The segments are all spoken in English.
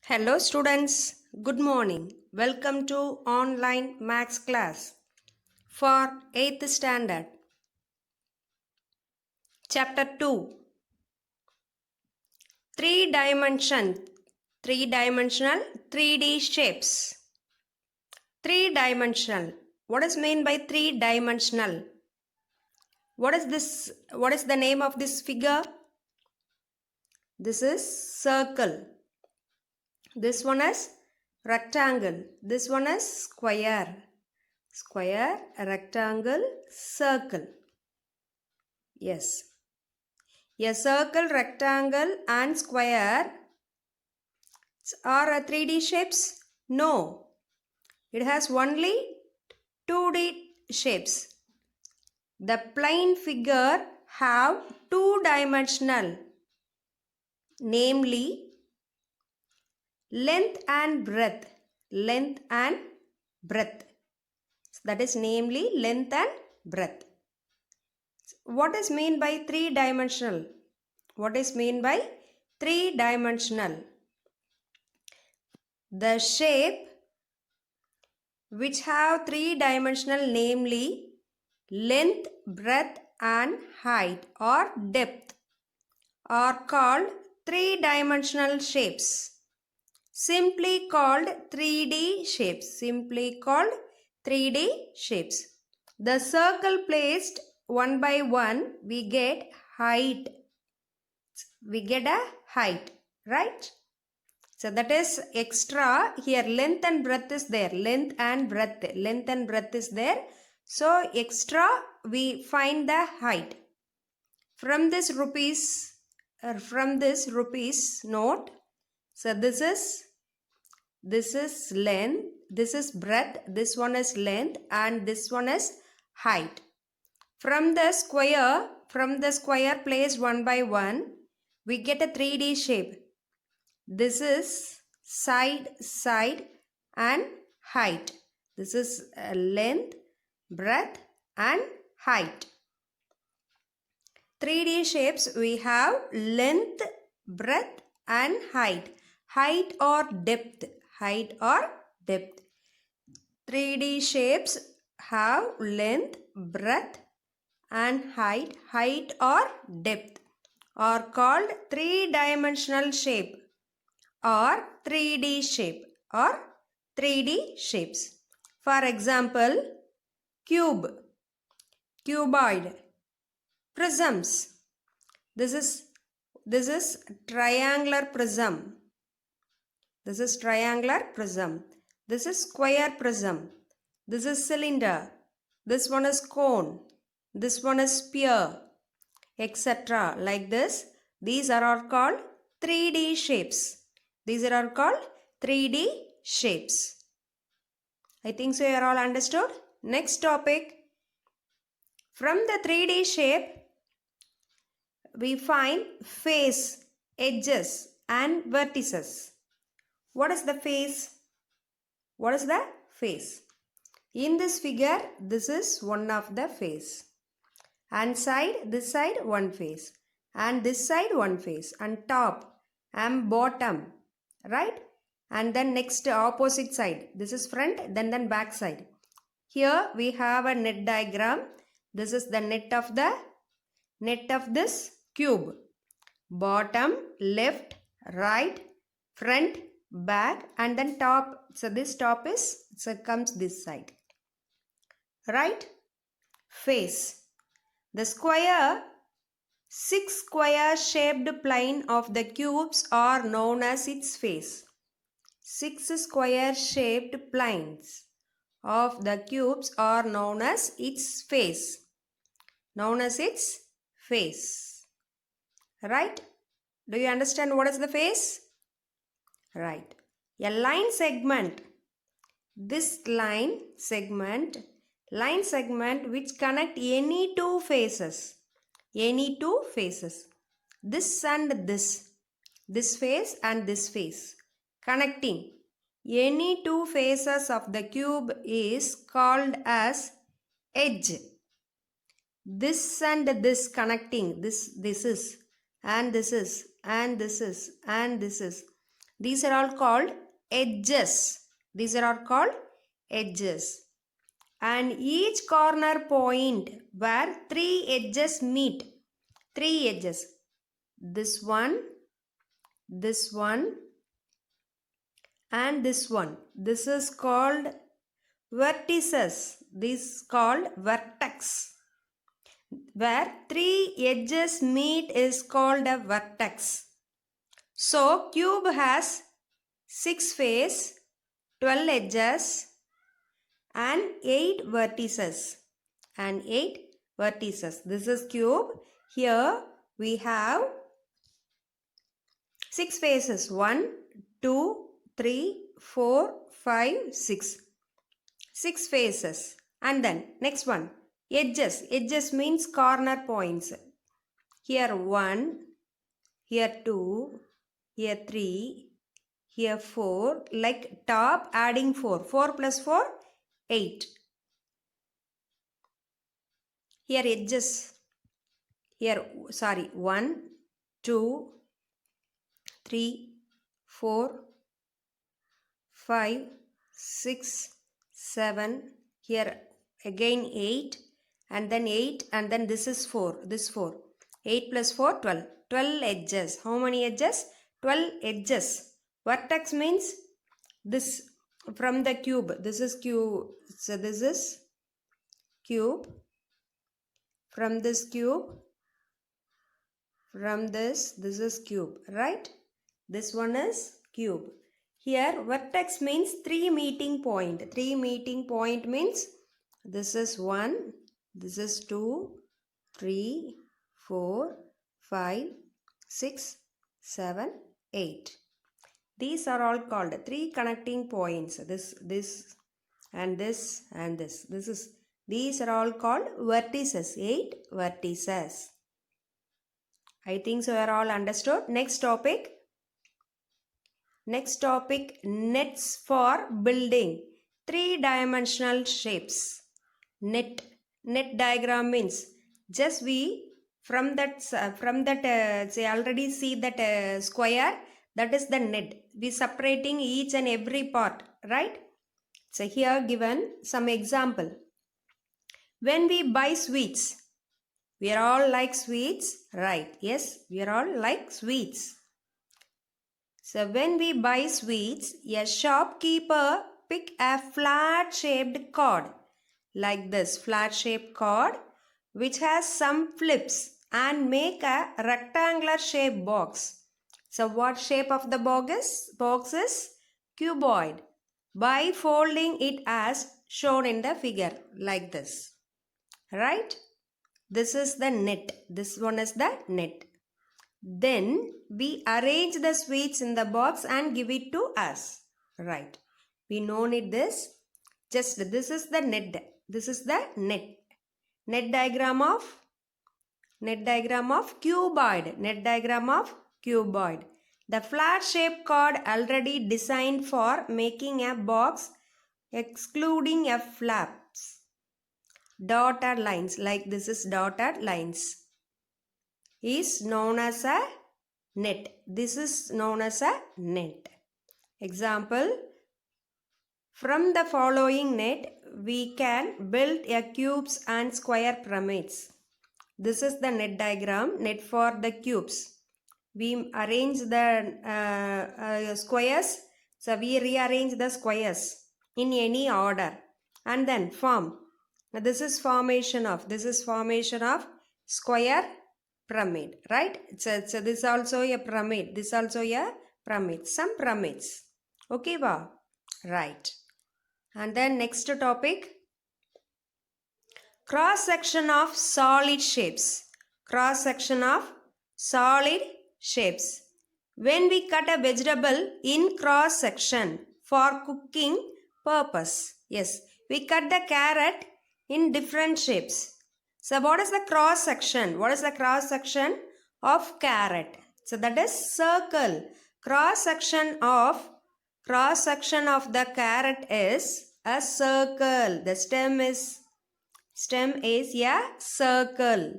Hello students, good morning. Welcome to online maths class for 8th standard. Chapter 2. 3-dimensional 3D shapes. 3-dimensional. What is meant by 3-dimensional? What is this? What is the name of this figure? This is circle. This one is rectangle. This one is square. Square, rectangle, circle. Yes. A circle, rectangle and square are 3D shapes? No. It has only 2D shapes. The plane figure have two-dimensional, namely length and breadth. Length and breadth. That is namely length and breadth. What is mean by three-dimensional? What is mean by three-dimensional? The shape which have three-dimensional, namely length, breadth and height or depth, are called three-dimensional shapes. Simply called 3D shapes. Simply called 3D shapes. The circle placed one by one, we get height. We get a height, right? So that is extra. Here length and breadth is there. Length and breadth. Length and breadth is there. So extra we find the height. From this rupees note. So this is length. This is breadth. This one is length and this one is height. From the square placed one by one, we get a 3D shape. This is side and height. This is length, breadth and height. 3D shapes we have length, breadth and height. Height or depth. Height or depth. 3D shapes have length, breadth and height. Height or depth are called three-dimensional shape or 3D shape or 3D shapes. For example, cube, cuboid, prisms. This is triangular prism. This is triangular prism. This is square prism. This is cylinder. This one is cone. This one is sphere, etc. Like this. These are all called 3D shapes. These are all called 3D shapes. I think so you are all understood. Next topic. From the 3D shape, we find face, edges and vertices. What is the face? What is the face? In this figure, this is one of the face. And side, this side one face. And this side one face. And top and bottom. Right? And then next opposite side. This is front, then back side. Here we have a net diagram. This is the net of this cube. Bottom, left, right, front, back and then top. So this top is, so comes this side. Right? Face. The square, 6 square shaped plane of the cubes are known as its face. 6 square shaped planes of the cubes are known as its face. Known as its face. Right? Do you understand what is the face? Right. A line segment. This line segment which connect any two faces. Any two faces. This and this. This face and this face. Connecting any two faces of the cube is called as edge. This and this connecting. This is and this is and this is and this is. These are all called edges. These are all called edges. And each corner point where 3 edges meet. 3 edges. This one, and this one. This is called vertices. This is called vertex. Where 3 edges meet is called a vertex. So cube has 6 faces, 12 edges and 8 vertices. This is cube. Here we have 6 faces. 1, 2, 3, 4, 5, 6. 6 faces. And then next one. Edges. Edges means corner points. Here 1, here 2, here 3, here 4. Like top adding 4. 4 plus 4, 8. Here edges. Here, 1, 2, 3, 4, 5, 6, 7. Here again 8. And then 8. And then this is 4. This 4. 8 plus 4, 12. 12 edges. How many edges? 12 edges. Vertex means this from the cube. This is cube. So this is cube. From this cube. From this is cube. Right? This one is cube. Here vertex means 3 meeting point. 3 meeting point means this is 1. This is 2, 3, 4, 5, 6, 7, 8. These are all called 3 connecting points. This and this and this. These are all called vertices. 8 vertices. I think so you are all understood. Next topic. Nets for building. 3-dimensional shapes. Net diagram means just we from that say already see that square, that is the net. We separating each and every part, right? So here given some example. When we buy sweets, we are all like sweets, right? Yes, we are all like sweets. So when we buy sweets, a shopkeeper pick a flat shaped card. Like this flat shaped card which has some flips and make a rectangular shaped box. So what shape of the box is cuboid by folding it as shown in the figure like this. Right? This is the net. This one is the net. Then we arrange the sweets in the box and give it to us. Right? We no need this. Just this is the net. This is the net. Net diagram of cuboid. Net diagram of cuboid. The flat shaped card already designed for making a box excluding a flaps. Dotted lines, like this is dotted lines, is known as a net. This is known as a net. Example. From the following net, we can build a cubes and square pyramids. This is the net diagram, net for the cubes. We arrange the squares. So we rearrange the squares in any order and then form. This is formation of square pyramid, right? So this is also a pyramid. This is also a pyramid. Some pyramids. Okay, wow. Right. And then next topic. Cross section of solid shapes. Cross section of solid shapes. When we cut a vegetable in cross section for cooking purpose. Yes, we cut the carrot in different shapes. So what is the cross section? What is the cross section of carrot? So that is circle. Cross section of the carrot is a circle. The stem is a circle.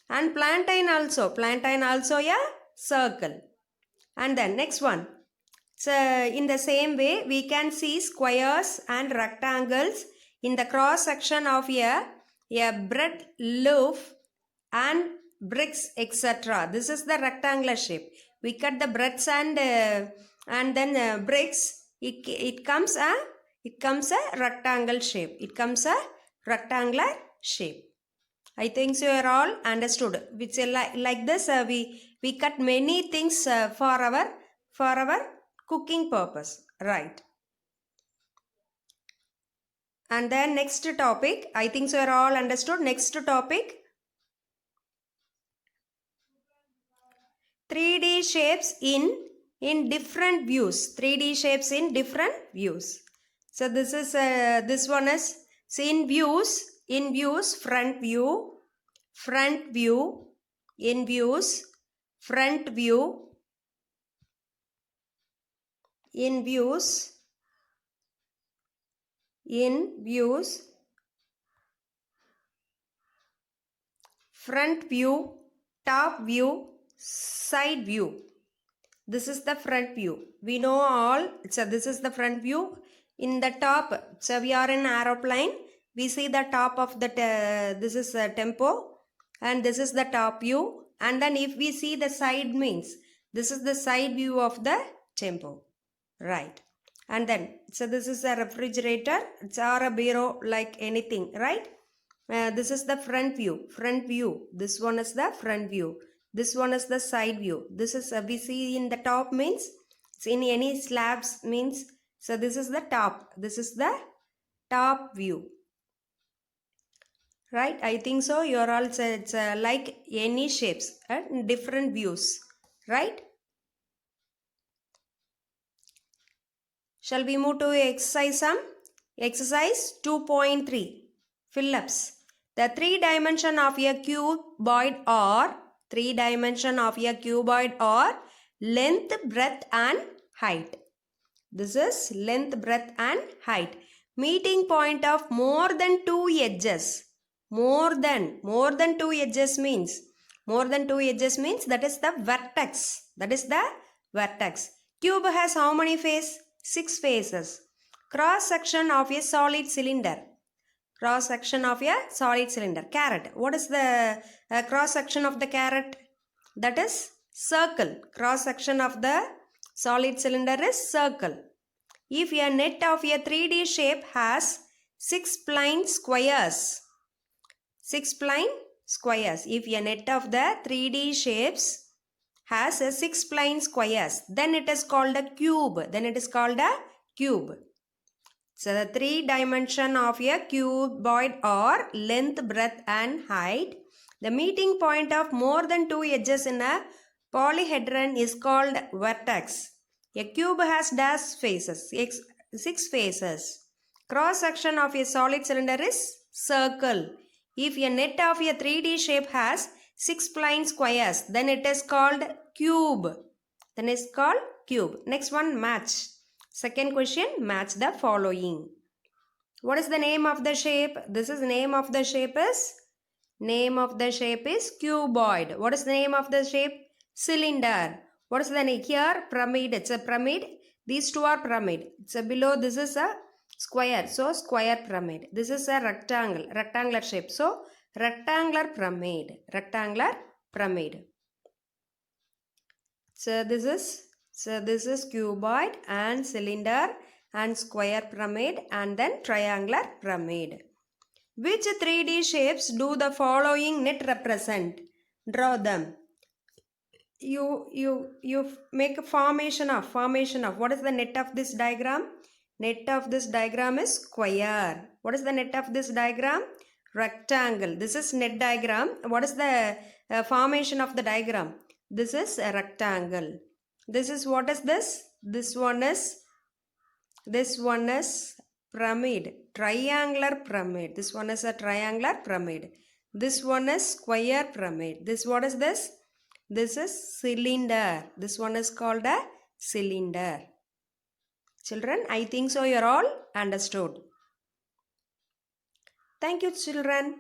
And plantain also a circle. And then next one. So in the same way, we can see squares and rectangles in the cross section of a bread loaf and bricks, etc. This is the rectangular shape. We cut the breads and then bricks. It comes a rectangle shape. It comes a rectangular shape. I think so you are all understood. Which like this we cut many things for our cooking purpose, right? And then next topic, I think so you are all understood. Next topic, 3D shapes in different views. 3D shapes in different views. So this is this one is in views, front view, in views, front view, in views, front view, top view, side view. This is the front view. We know all. So this is the front view. In the top, so we are in aeroplane. We see the top of the, this is a tempo. And this is the top view. And then if we see the side means, this is the side view of the tempo. Right. And then, so this is a refrigerator. It's or a bureau, like anything, right? This is the front view. This one is the front view. This one is the side view. This is we see in the top means, so in any slabs means, so this is the top. This is the top view. Right? I think so. You are all, it's like any shapes, different views. Right? Shall we move to exercise sum? Exercise 2.3. Fill-ups. The 3-dimension of a cuboid are length, breadth and height. This is length, breadth and height. Meeting point of more than 2 edges. More than 2 edges means that is the vertex. That is the vertex. Cube has how many faces? 6 faces. Cross section of a solid cylinder. Cross section of a solid cylinder. Carrot. What is the cross section of the carrot? That is circle. Cross section of the solid cylinder is circle. If a net of a 3D shape has 6 plane squares. 6 plane squares. If a net of the 3D shapes has a 6 plane squares, then it is called a cube. So the 3-dimension of a cuboid are length, breadth and height. The meeting point of more than 2 edges in a polyhedron is called vertex. A cube has dash faces, 6 faces. Cross section of a solid cylinder is circle. If a net of a 3D shape has 6 plane squares, then it is called cube. Next one, match. Second question, match the following. What is the name of the shape? Name of the shape is cuboid. What is the name of the shape? Cylinder. What is the name here? Pyramid. It's a pyramid. These two are pyramid. So below this is a square. So square pyramid. This is a rectangle. Rectangular shape. So rectangular pyramid. So this is cuboid and cylinder and square pyramid and then triangular pyramid. Which 3D shapes do the following net represent? Draw them. You make a formation of. What is the net of this diagram? Net of this diagram is square. What is the net of this diagram? Rectangle. This is net diagram. What is the formation of the diagram? This is a rectangle. This is, what is this? This one is pyramid. Triangular pyramid. This one is a triangular pyramid. This one is square pyramid. What is this? This is cylinder. This one is called a cylinder. Children, I think so you are all understood. Thank you, children.